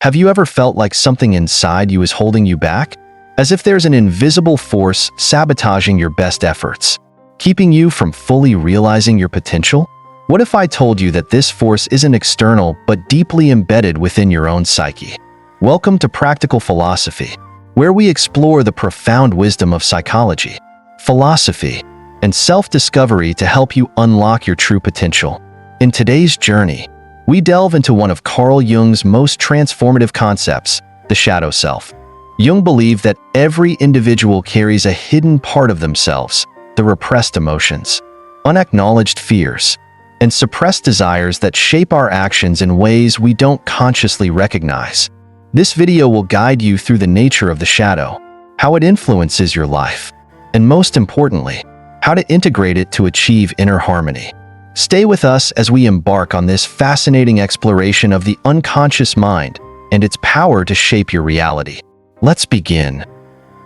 Have you ever felt like something inside you is holding you back? As if there's an invisible force sabotaging your best efforts, keeping you from fully realizing your potential? What if I told you that this force isn't external but deeply embedded within your own psyche? Welcome to Practical Philosophy, where we explore the profound wisdom of psychology, philosophy, and self-discovery to help you unlock your true potential. In today's journey, we delve into one of Carl Jung's most transformative concepts, the shadow self. Jung believed that every individual carries a hidden part of themselves, the repressed emotions, unacknowledged fears, and suppressed desires that shape our actions in ways we don't consciously recognize. This video will guide you through the nature of the shadow, how it influences your life, and most importantly, how to integrate it to achieve inner harmony. Stay with us as we embark on this fascinating exploration of the unconscious mind and its power to shape your reality. Let's begin.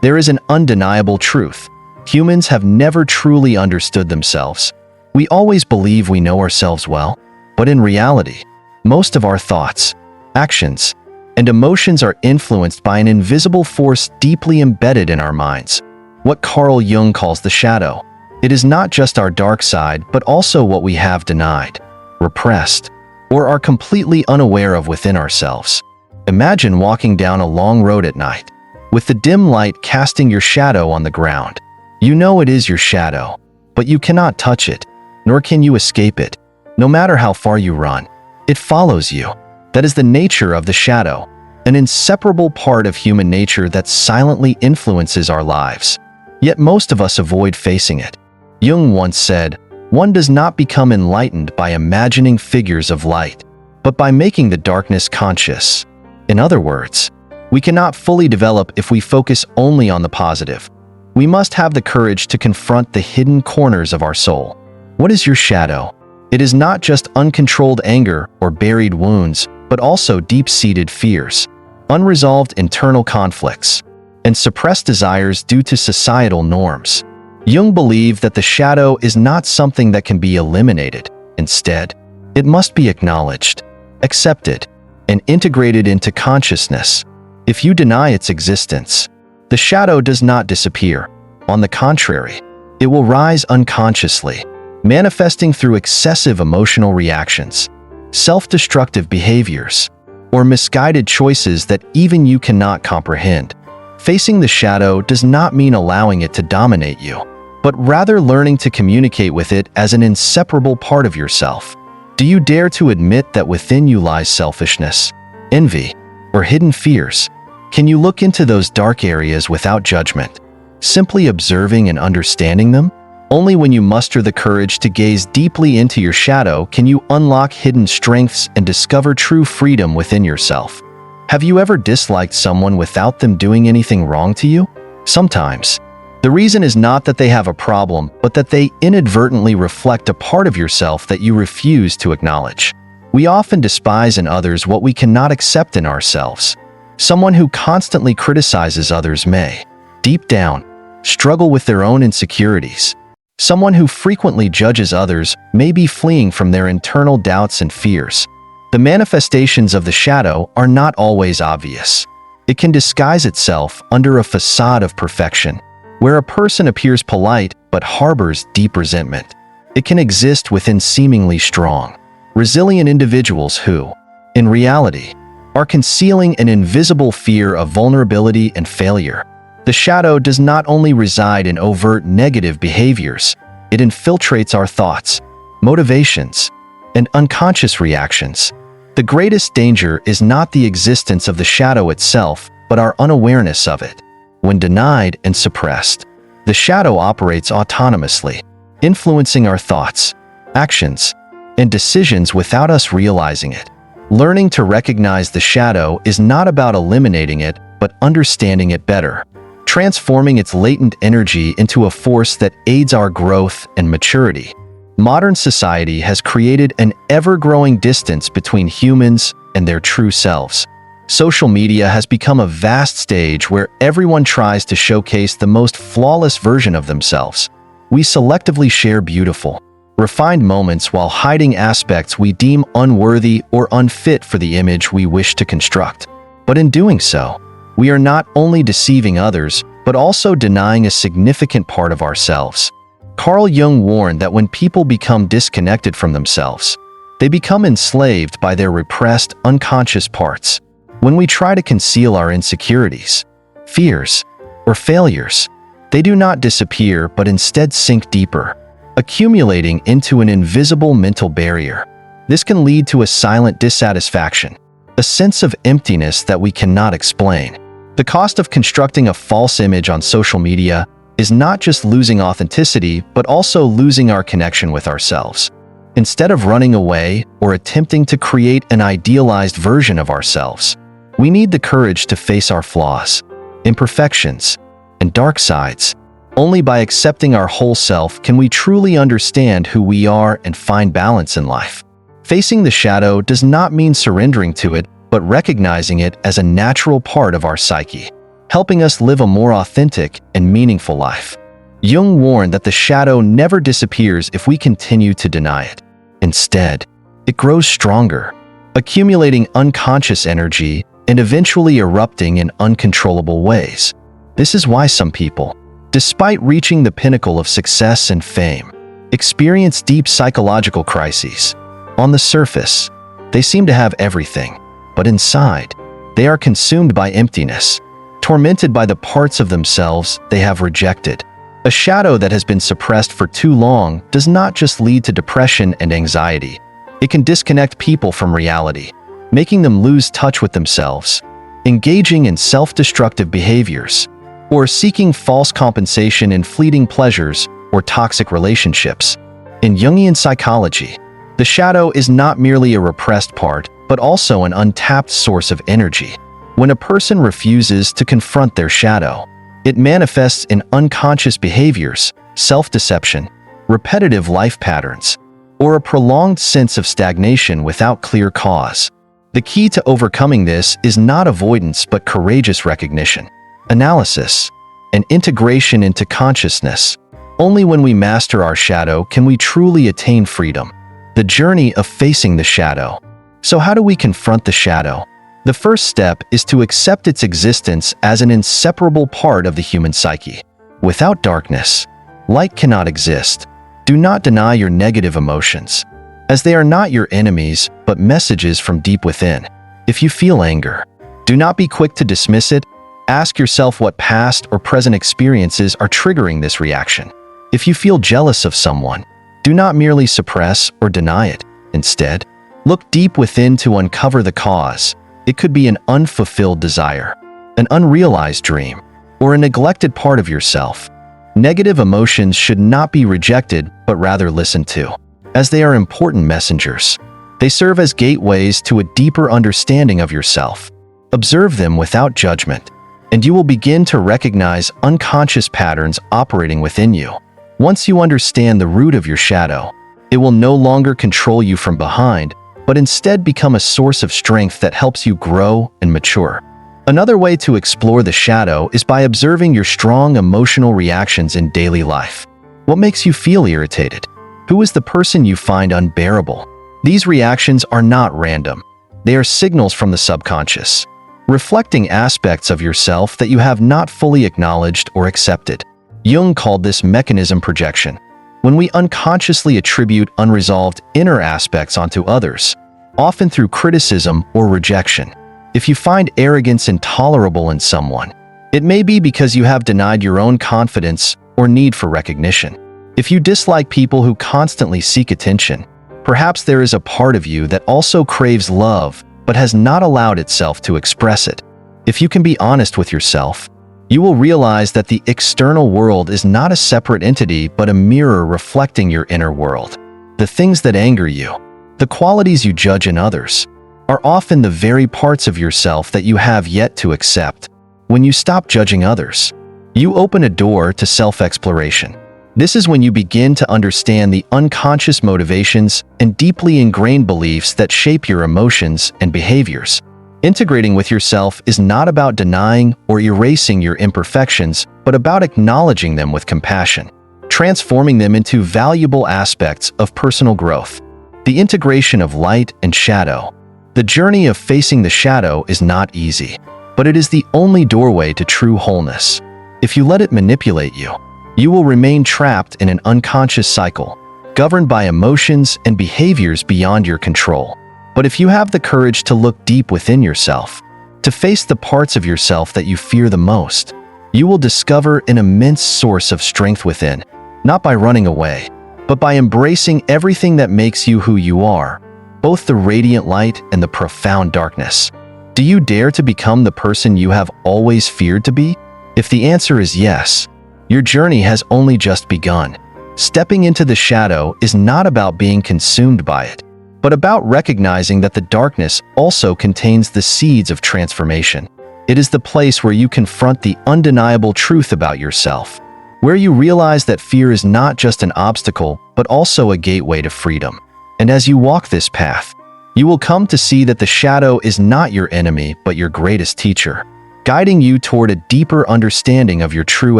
There is an undeniable truth. Humans have never truly understood themselves. We always believe we know ourselves well, but in reality, most of our thoughts, actions, and emotions are influenced by an invisible force deeply embedded in our minds, what Carl Jung calls the shadow. It is not just our dark side, but also what we have denied, repressed, or are completely unaware of within ourselves. Imagine walking down a long road at night, with the dim light casting your shadow on the ground. You know it is your shadow, but you cannot touch it, nor can you escape it. No matter how far you run, it follows you. That is the nature of the shadow, an inseparable part of human nature that silently influences our lives. Yet most of us avoid facing it. Jung once said, "One does not become enlightened by imagining figures of light, but by making the darkness conscious." In other words, we cannot fully develop if we focus only on the positive. We must have the courage to confront the hidden corners of our soul. What is your shadow? It is not just uncontrolled anger or buried wounds, but also deep-seated fears, unresolved internal conflicts, and suppressed desires due to societal norms. Jung believed that the shadow is not something that can be eliminated. Instead, it must be acknowledged, accepted, and integrated into consciousness. If you deny its existence, the shadow does not disappear. On the contrary, it will rise unconsciously, manifesting through excessive emotional reactions, self-destructive behaviors, or misguided choices that even you cannot comprehend. Facing the shadow does not mean allowing it to dominate you, but rather learning to communicate with it as an inseparable part of yourself. Do you dare to admit that within you lies selfishness, envy, or hidden fears? Can you look into those dark areas without judgment, simply observing and understanding them? Only when you muster the courage to gaze deeply into your shadow can you unlock hidden strengths and discover true freedom within yourself. Have you ever disliked someone without them doing anything wrong to you? Sometimes, the reason is not that they have a problem, but that they inadvertently reflect a part of yourself that you refuse to acknowledge. We often despise in others what we cannot accept in ourselves. Someone who constantly criticizes others may, deep down, struggle with their own insecurities. Someone who frequently judges others may be fleeing from their internal doubts and fears. The manifestations of the shadow are not always obvious. It can disguise itself under a facade of perfection, where a person appears polite but harbors deep resentment. It can exist within seemingly strong, resilient individuals who, in reality, are concealing an invisible fear of vulnerability and failure. The shadow does not only reside in overt negative behaviors, it infiltrates our thoughts, motivations, and unconscious reactions. The greatest danger is not the existence of the shadow itself, but our unawareness of it. When denied and suppressed, the shadow operates autonomously, influencing our thoughts, actions, and decisions without us realizing it. Learning to recognize the shadow is not about eliminating it, but understanding it better, transforming its latent energy into a force that aids our growth and maturity. Modern society has created an ever-growing distance between humans and their true selves. Social media has become a vast stage where everyone tries to showcase the most flawless version of themselves. We selectively share beautiful, refined moments while hiding aspects we deem unworthy or unfit for the image we wish to construct. But in doing so, we are not only deceiving others, but also denying a significant part of ourselves. Carl Jung warned that when people become disconnected from themselves, they become enslaved by their repressed, unconscious parts. When we try to conceal our insecurities, fears, or failures, they do not disappear but instead sink deeper, accumulating into an invisible mental barrier. This can lead to a silent dissatisfaction, a sense of emptiness that we cannot explain. The cost of constructing a false image on social media is not just losing authenticity, but also losing our connection with ourselves. Instead of running away or attempting to create an idealized version of ourselves, we need the courage to face our flaws, imperfections, and dark sides. Only by accepting our whole self can we truly understand who we are and find balance in life. Facing the shadow does not mean surrendering to it, but recognizing it as a natural part of our psyche, helping us live a more authentic and meaningful life. Jung warned that the shadow never disappears if we continue to deny it. Instead, it grows stronger, accumulating unconscious energy and eventually erupting in uncontrollable ways. This is why some people, despite reaching the pinnacle of success and fame, experience deep psychological crises. On the surface, they seem to have everything, but inside, they are consumed by emptiness, tormented by the parts of themselves they have rejected. A shadow that has been suppressed for too long does not just lead to depression and anxiety. It can disconnect people from reality, making them lose touch with themselves, engaging in self-destructive behaviors, or seeking false compensation in fleeting pleasures or toxic relationships. In Jungian psychology, the shadow is not merely a repressed part, but also an untapped source of energy. When a person refuses to confront their shadow, it manifests in unconscious behaviors, self-deception, repetitive life patterns, or a prolonged sense of stagnation without clear cause. The key to overcoming this is not avoidance but courageous recognition, analysis, and integration into consciousness. Only when we master our shadow can we truly attain freedom. The journey of facing the shadow. So how do we confront the shadow? The first step is to accept its existence as an inseparable part of the human psyche. Without darkness, light cannot exist. Do not deny your negative emotions, as they are not your enemies, but messages from deep within. If you feel anger, do not be quick to dismiss it. Ask yourself what past or present experiences are triggering this reaction. If you feel jealous of someone, do not merely suppress or deny it. Instead, look deep within to uncover the cause. It could be an unfulfilled desire, an unrealized dream, or a neglected part of yourself. Negative emotions should not be rejected, but rather listened to, as they are important messengers. They serve as gateways to a deeper understanding of yourself. Observe them without judgment, and you will begin to recognize unconscious patterns operating within you. Once you understand the root of your shadow, it will no longer control you from behind, but instead become a source of strength that helps you grow and mature. Another way to explore the shadow is by observing your strong emotional reactions in daily life. What makes you feel irritated? Who is the person you find unbearable? These reactions are not random. They are signals from the subconscious, reflecting aspects of yourself that you have not fully acknowledged or accepted. Jung called this mechanism projection. When we unconsciously attribute unresolved inner aspects onto others, often through criticism or rejection. If you find arrogance intolerable in someone, it may be because you have denied your own confidence or need for recognition. If you dislike people who constantly seek attention, perhaps there is a part of you that also craves love but has not allowed itself to express it. If you can be honest with yourself, you will realize that the external world is not a separate entity but a mirror reflecting your inner world. The things that anger you, the qualities you judge in others, are often the very parts of yourself that you have yet to accept. When you stop judging others, you open a door to self-exploration. This is when you begin to understand the unconscious motivations and deeply ingrained beliefs that shape your emotions and behaviors. Integrating with yourself is not about denying or erasing your imperfections, but about acknowledging them with compassion, transforming them into valuable aspects of personal growth. The integration of light and shadow. The journey of facing the shadow is not easy, but it is the only doorway to true wholeness. If you let it manipulate you, you will remain trapped in an unconscious cycle, governed by emotions and behaviors beyond your control. But if you have the courage to look deep within yourself, to face the parts of yourself that you fear the most, you will discover an immense source of strength within, not by running away, but by embracing everything that makes you who you are, both the radiant light and the profound darkness. Do you dare to become the person you have always feared to be? If the answer is yes, your journey has only just begun. Stepping into the shadow is not about being consumed by it, but about recognizing that the darkness also contains the seeds of transformation. It is the place where you confront the undeniable truth about yourself, where you realize that fear is not just an obstacle, but also a gateway to freedom. And as you walk this path, you will come to see that the shadow is not your enemy, but your greatest teacher, guiding you toward a deeper understanding of your true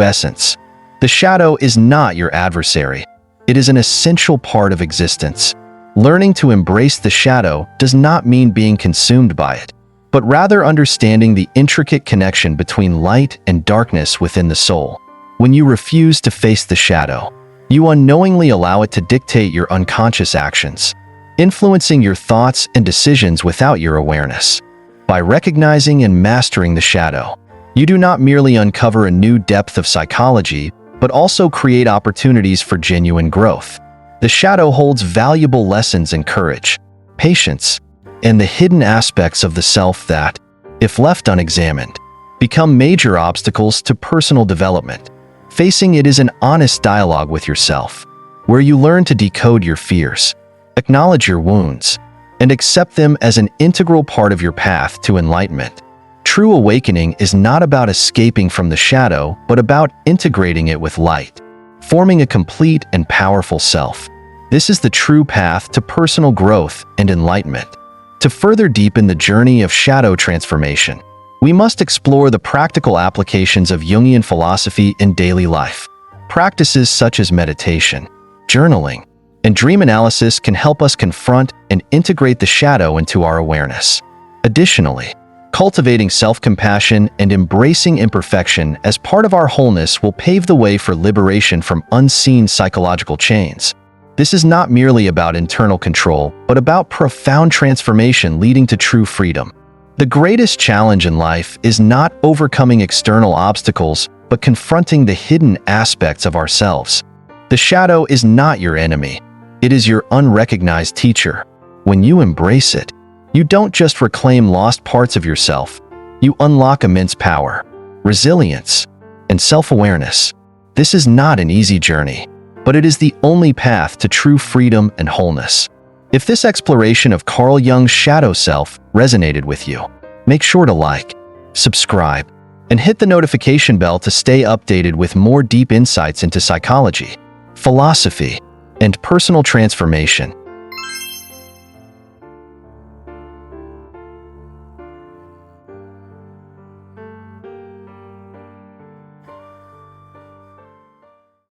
essence. The shadow is not your adversary. It is an essential part of existence. Learning to embrace the shadow does not mean being consumed by it, but rather understanding the intricate connection between light and darkness within the soul. When you refuse to face the shadow, you unknowingly allow it to dictate your unconscious actions, influencing your thoughts and decisions without your awareness. By recognizing and mastering the shadow, you do not merely uncover a new depth of psychology, but also create opportunities for genuine growth. The shadow holds valuable lessons in courage, patience, and the hidden aspects of the self that, if left unexamined, become major obstacles to personal development. Facing it is an honest dialogue with yourself, where you learn to decode your fears, acknowledge your wounds, and accept them as an integral part of your path to enlightenment. True awakening is not about escaping from the shadow, but about integrating it with light, forming a complete and powerful self. This is the true path to personal growth and enlightenment. To further deepen the journey of shadow transformation, we must explore the practical applications of Jungian philosophy in daily life. Practices such as meditation, journaling, and dream analysis can help us confront and integrate the shadow into our awareness. Additionally, cultivating self-compassion and embracing imperfection as part of our wholeness will pave the way for liberation from unseen psychological chains. This is not merely about internal control, but about profound transformation leading to true freedom. The greatest challenge in life is not overcoming external obstacles, but confronting the hidden aspects of ourselves. The shadow is not your enemy. It is your unrecognized teacher. When you embrace it, you don't just reclaim lost parts of yourself, you unlock immense power, resilience, and self-awareness. This is not an easy journey, but it is the only path to true freedom and wholeness. If this exploration of Carl Jung's shadow self resonated with you, make sure to like, subscribe, and hit the notification bell to stay updated with more deep insights into psychology, philosophy, and personal transformation.